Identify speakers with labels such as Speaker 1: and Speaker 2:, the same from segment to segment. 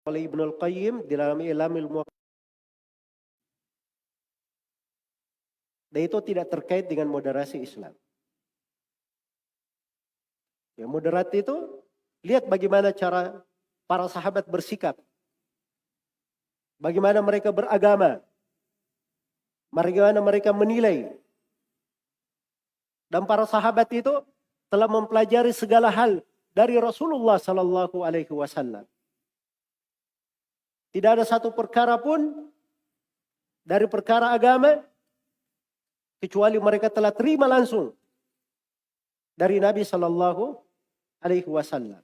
Speaker 1: oleh Ibnul Qayyim di dalam Ilamul Muwaqqi'in. Dan itu tidak terkait dengan moderasi Islam. Ya, moderat itu, lihat bagaimana cara para sahabat bersikap. Bagaimana mereka beragama. Bagaimana mereka menilai. Dan para sahabat itu telah mempelajari segala hal dari Rasulullah sallallahu alaihi wasallam. Tidak ada satu perkara pun dari perkara agama kecuali mereka telah terima langsung dari Nabi sallallahu alaihi wasallam.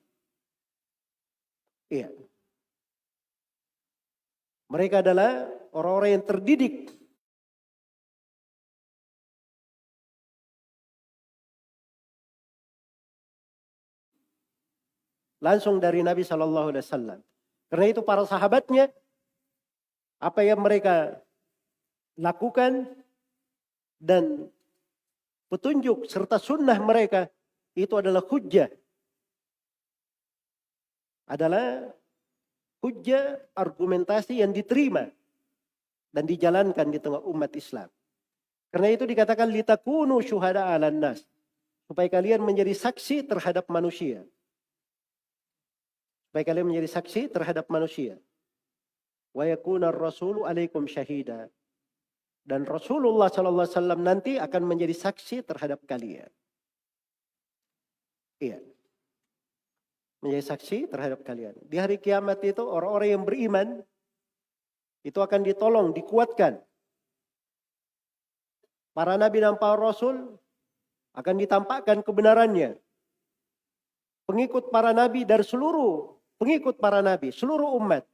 Speaker 1: Iya. Mereka adalah orang-orang yang terdidik langsung dari Nabi sallallahu alaihi wasallam. Karena itu para sahabatnya apa yang mereka lakukan dan petunjuk serta sunnah mereka itu adalah hujjah. Adalah hujjah argumentasi yang diterima dan dijalankan di tengah umat Islam. Karena itu dikatakan litakunu syuhada 'alan nas, supaya kalian menjadi saksi terhadap manusia. Supaya kalian menjadi saksi terhadap manusia. Wa yakuna ar-rasulu 'alaikum syahida. Dan Rasulullah sallallahu alaihi wasallam nanti akan menjadi saksi terhadap kalian. Iya. Menjadi saksi terhadap kalian. Di hari kiamat itu orang-orang yang beriman itu akan ditolong, dikuatkan. Para nabi dan para rasul akan ditampakkan kebenarannya. Pengikut para nabi dari seluruh pengikut para nabi, seluruh umat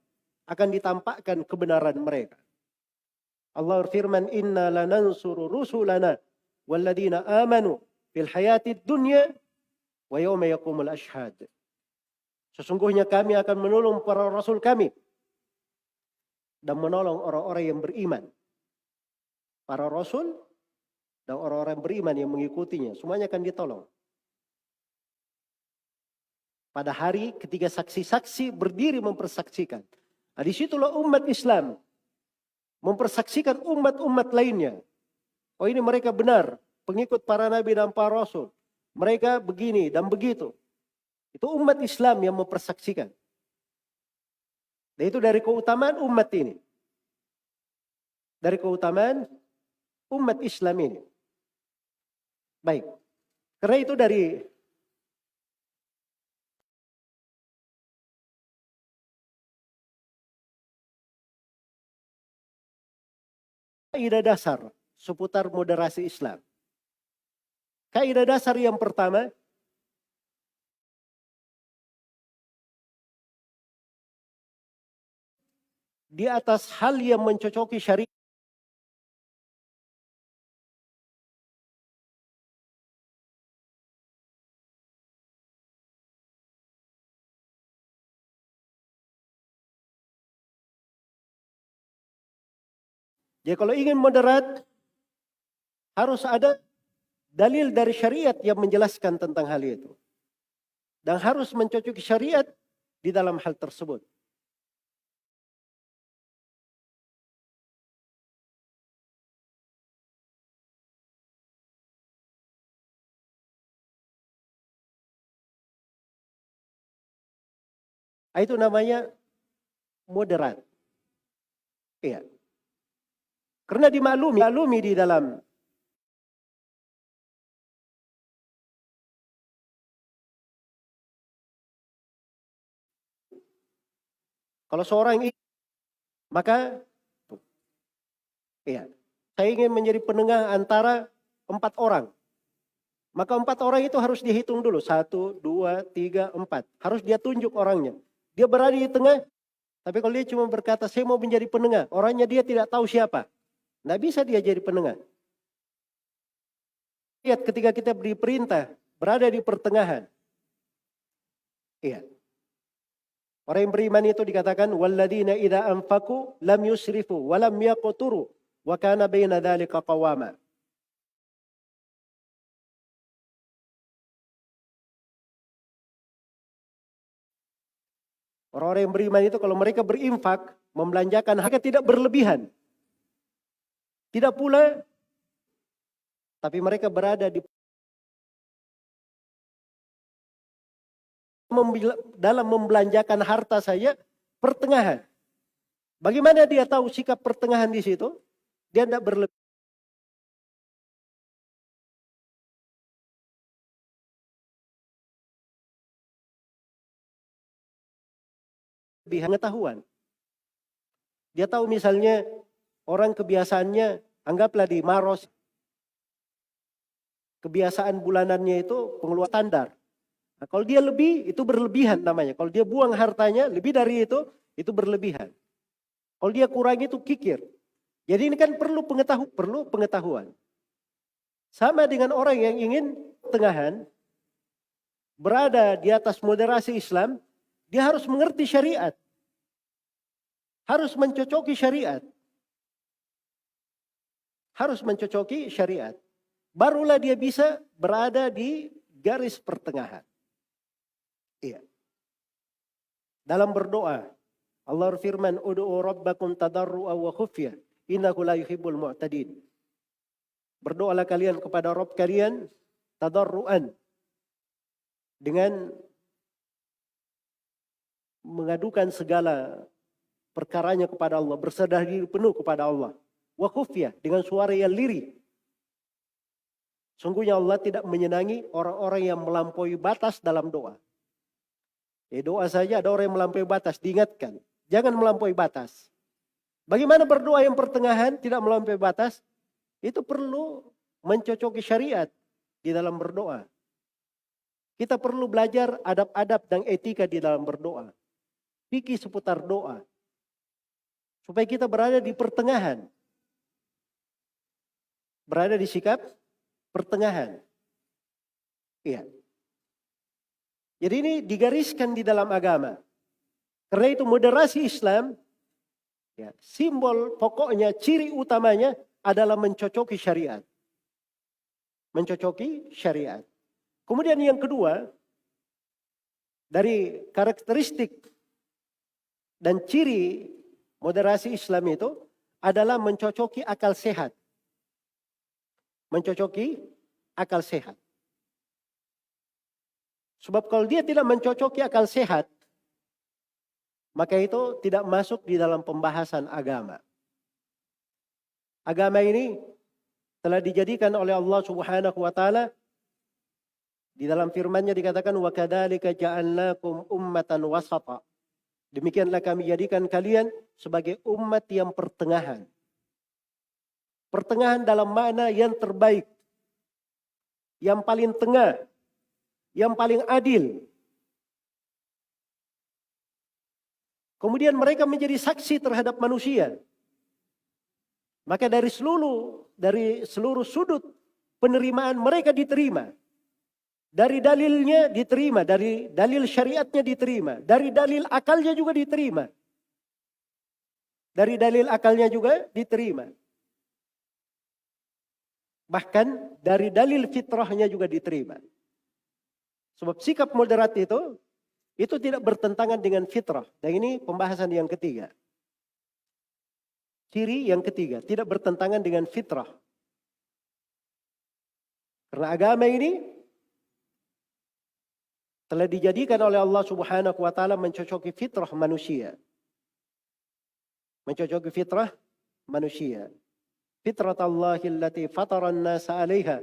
Speaker 1: akan ditampakkan kebenaran mereka. Allah berfirman, "Inna lanansuru rusulana walladzina amanu fil hayatid dunya wa yauma yaqumul ashhad." Sesungguhnya kami akan menolong para rasul kami dan menolong orang-orang yang beriman. Para rasul dan orang-orang beriman yang mengikutinya, semuanya akan ditolong. Pada hari ketika saksi-saksi berdiri mempersaksikan. Nah, disitulah umat Islam mempersaksikan umat-umat lainnya. Oh, ini mereka benar, pengikut para nabi dan para rasul. Mereka begini dan begitu. Itu umat Islam yang mempersaksikan. Dan itu dari keutamaan umat ini. Dari keutamaan umat Islam ini. Baik. Karena itu dari kaidah dasar seputar moderasi Islam. Kaidah dasar yang pertama, di atas hal yang mencocoki syariat. Jadi kalau ingin moderat, harus ada dalil dari syariat yang menjelaskan tentang hal itu. Dan harus mencocoki syariat di dalam hal tersebut. Itu namanya moderat. Iya. Karena dimaklumi di dalam kalau seorang maka iya, saya ingin menjadi penengah antara 4 orang. Maka 4 orang itu harus dihitung dulu. 1, 2, 3, 4. Harus dia tunjuk orangnya. Dia berada di tengah. Tapi kalau dia cuma berkata, saya mau menjadi penengah. Orangnya dia tidak tahu siapa. Tidak bisa dia jadi penengah. Lihat ketika kita beri perintah. Berada di pertengahan. Iya. Orang yang beriman itu dikatakan. Walladzina idza anfaku lam yusrifu. Walam yaqturu. Wa kana baina dzalika qawama. Orang-orang yang beriman itu kalau mereka berinfak, membelanjakan, mereka tidak berlebihan. Tidak pula, tapi mereka berada di dalam membelanjakan harta saya pertengahan. Bagaimana dia tahu sikap pertengahan di situ? Dia tidak berlebihan. Pengetahuan. Dia tahu misalnya orang kebiasaannya, anggaplah di Maros, kebiasaan bulanannya itu pengeluaran standar. Nah, kalau dia lebih, itu berlebihan namanya. Kalau dia buang hartanya lebih dari itu berlebihan. Kalau dia kurang itu kikir. Jadi ini kan perlu pengetahuan. Sama dengan orang yang ingin tengahan, berada di atas moderasi Islam, dia harus mengerti syariat. Harus mencocoki syariat. Harus mencocoki syariat. Barulah dia bisa berada di garis pertengahan. Iya. Dalam berdoa, Allah berfirman, "Ud'u rabbakum tadarru'a wa khufyah, innahu la yuhibbul mu'tadin." Berdoalah kalian kepada Rabb kalian tadarru'an, dengan mengadukan segala perkaranya kepada Allah, berserah diri penuh kepada Allah. Wa khufyah, dengan suara yang lirih. Sungguhnya Allah tidak menyenangi orang-orang yang melampaui batas dalam doa. Doa saja ada orang yang melampaui batas, diingatkan. Jangan melampaui batas. Bagaimana berdoa yang pertengahan, tidak melampaui batas? Itu perlu mencocoki syariat di dalam berdoa. Kita perlu belajar adab-adab dan etika di dalam berdoa. Fikih seputar doa. Supaya kita berada di pertengahan. Berada di sikap pertengahan. Iya. Jadi ini digariskan di dalam agama. Karena itu moderasi Islam, ya, simbol pokoknya, ciri utamanya adalah mencocoki syariat. Mencocoki syariat. Kemudian yang kedua, dari karakteristik dan ciri moderasi Islam itu adalah mencocoki akal sehat. Mencocoki akal sehat. Sebab kalau dia tidak mencocoki akal sehat, maka itu tidak masuk di dalam pembahasan agama. Agama ini telah dijadikan oleh Allah Subhanahu wa taala, di dalam firman-Nya dikatakan, wa kadzalika ja'alnakum ummatan wasata. Demikianlah kami jadikan kalian sebagai umat yang pertengahan. Pertengahan dalam makna yang terbaik. Yang paling tengah. Yang paling adil. Kemudian mereka menjadi saksi terhadap manusia. Maka dari seluruh sudut penerimaan mereka diterima. Dari dalilnya diterima, dari dalil syariatnya diterima, dari dalil akalnya juga diterima. Dari dalil akalnya juga diterima. Bahkan dari dalil fitrahnya juga diterima. Sebab sikap moderat itu tidak bertentangan dengan fitrah. Dan ini pembahasan yang ketiga. Ciri yang ketiga, tidak bertentangan dengan fitrah. Karena agama ini telah dijadikan oleh Allah Subhanahu wa taala mencocoki fitrah manusia. Mencocoki fitrah manusia. Fitratallahi allati fatara an-nasa 'alaiha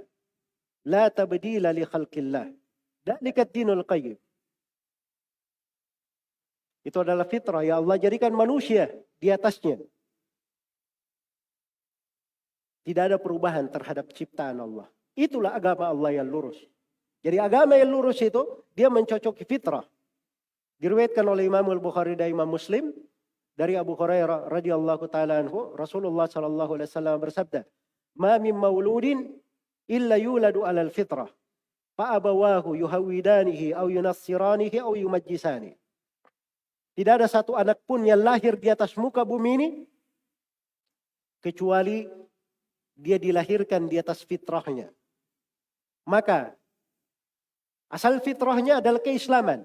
Speaker 1: la tabdila li khalqillah. Dzalika ad-dinul qayyim. Itu adalah fitrah yang Allah jadikan manusia di atasnya. Tidak ada perubahan terhadap ciptaan Allah. Itulah agama Allah yang lurus. Jadi agama yang lurus itu dia mencocoki fitrah. Diriwayatkan oleh Imam Al-Bukhari dan Imam Muslim dari Abu Hurairah radhiyallahu taala anhu, Rasulullah sallallahu alaihi wasallam bersabda, "Ma min mauludin illa yuladu 'alal fitrah, fa abawahu yuhawidanihi aw yunassiranihi aw yumajjisani." Tidak ada satu anak pun yang lahir di atas muka bumi ini kecuali dia dilahirkan di atas fitrahnya. Maka asal fitrahnya adalah keislaman.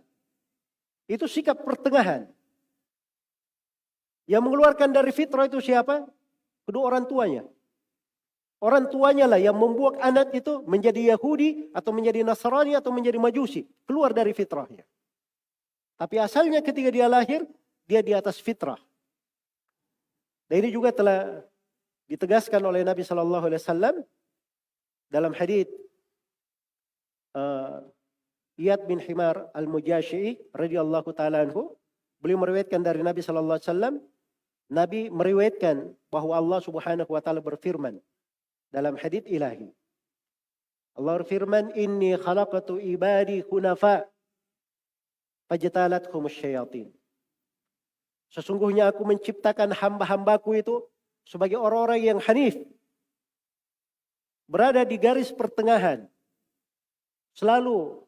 Speaker 1: Itu sikap pertengahan. Yang mengeluarkan dari fitrah itu siapa? Kedua orang tuanya. Orang tuanya lah yang membuat anak itu menjadi Yahudi atau menjadi Nasrani atau menjadi Majusi. Keluar dari fitrahnya. Tapi asalnya ketika dia lahir, dia di atas fitrah. Dan ini juga telah ditegaskan oleh Nabi SAW dalam hadits Iyad bin Himar al-Mujashi'i radhiyallahu ta'ala anhu. Beliau meriwayatkan dari Nabi SAW. Nabi meriwayatkan bahwa Allah Subhanahu wa taala berfirman dalam hadits ilahi. Allah berfirman, "Inni khalaqatu ibadi hunafa fajtalathum asyayatin." Sesungguhnya aku menciptakan hamba-hambaku itu sebagai orang-orang yang hanif. Berada di garis pertengahan. Selalu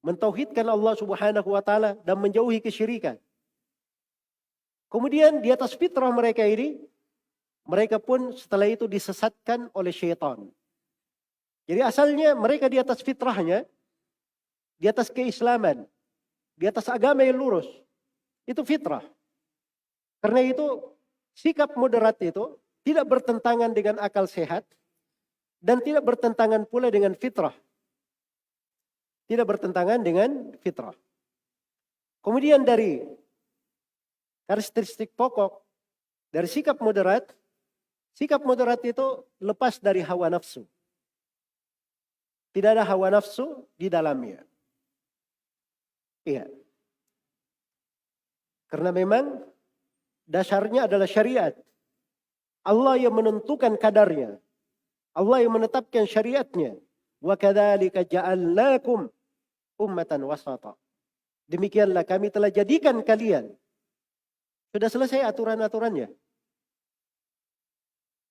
Speaker 1: mentauhidkan Allah Subhanahu wa taala dan menjauhi kesyirikan. Kemudian di atas fitrah mereka ini, mereka pun setelah itu disesatkan oleh syaitan. Jadi asalnya mereka di atas fitrahnya, di atas keislaman, di atas agama yang lurus. Itu fitrah. Karena itu sikap moderat itu tidak bertentangan dengan akal sehat dan tidak bertentangan pula dengan fitrah. Tidak bertentangan dengan fitrah. Kemudian dari karakteristik pokok dari sikap moderat itu lepas dari hawa nafsu. Tidak ada hawa nafsu di dalamnya. Iya. Karena memang dasarnya adalah syariat. Allah yang menentukan kadarnya. Allah yang menetapkan syariatnya. Wa kadzalika ja'alnakum ummatan wasata. Demikianlah kami telah jadikan kalian. Sudah selesai aturan-aturannya.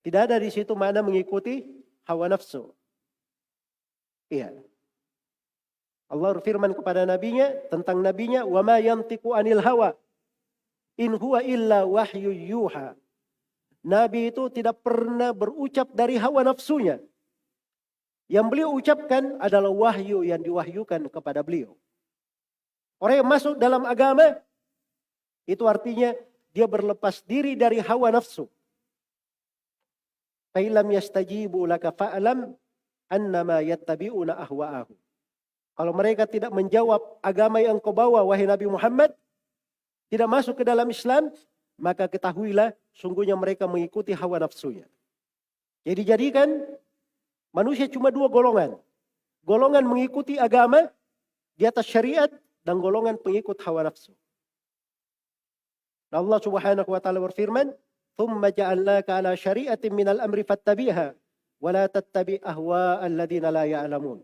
Speaker 1: Tidak ada di situ makna mengikuti hawa nafsu. Iya. Allah berfirman kepada nabinya tentang nabinya, "Wa ma yantiqu 'anil hawa in huwa illa wahyu yuha." Nabi itu tidak pernah berucap dari hawa nafsunya. Yang beliau ucapkan adalah wahyu yang diwahyukan kepada beliau. Orang yang masuk dalam agama itu artinya dia berlepas diri dari hawa nafsu. Fa illam yastajibu laka fa'lam annama yattabi'una ahwa'ahu. Kalau mereka tidak menjawab agama yang kau bawa wahai Nabi Muhammad, tidak masuk ke dalam Islam, maka ketahuilah sungguhnya mereka mengikuti hawa nafsunya. Jadi jadikan manusia cuma dua golongan. Golongan mengikuti agama di atas syariat dan golongan pengikut hawa nafsu. Allah Subhanahu wa taala berfirman, "Tsumma ja'alnaka 'ala syari'atin minal amri fattabi'ha wa la tattabi' ahwa'al ladzina la ya'lamun."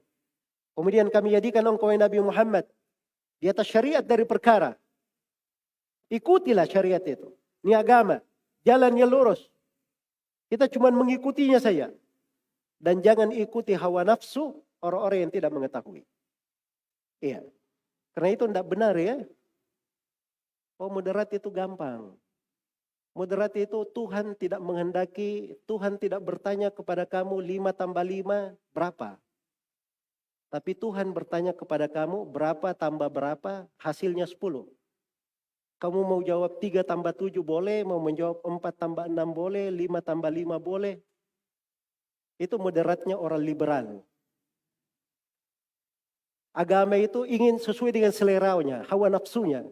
Speaker 1: Kemudian kami jadikan engkau Nabi Muhammad di atas syariat dari perkara. Ikutilah syariat itu. Ini agama, jalannya lurus. Kita cuma mengikutinya saja. Dan jangan ikuti hawa nafsu orang-orang yang tidak mengetahui. Iya. Karena itu tidak benar ya. Oh, moderat itu gampang. Moderat itu Tuhan tidak menghendaki, Tuhan tidak bertanya kepada kamu 5 tambah 5 berapa. Tapi Tuhan bertanya kepada kamu berapa tambah berapa, hasilnya 10. Kamu mau jawab 3 tambah 7 boleh, mau menjawab 4 tambah 6 boleh, 5 tambah 5 boleh. Itu moderatnya orang liberal. Agama itu ingin sesuai dengan seleranya, hawa nafsunya.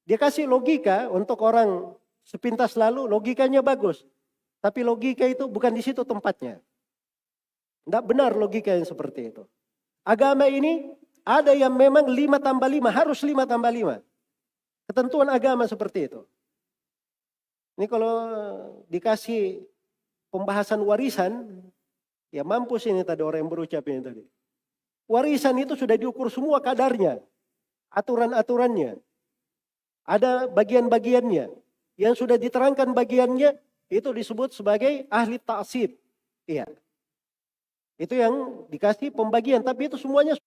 Speaker 1: Dia kasih logika untuk orang sepintas lalu, logikanya bagus. Tapi logika itu bukan di situ tempatnya. Tidak benar logika yang seperti itu. Agama ini ada yang memang 5 tambah 5, harus 5 tambah 5. Ketentuan agama seperti itu. Ini kalau dikasih pembahasan warisan, ya mampus ini tadi orang yang berucap ini tadi. Warisan itu sudah diukur semua kadarnya, aturan-aturannya. Ada bagian-bagiannya. Yang sudah diterangkan bagiannya, itu disebut sebagai ahli ta'sib. Iya. Itu yang dikasih pembagian, tapi itu semuanya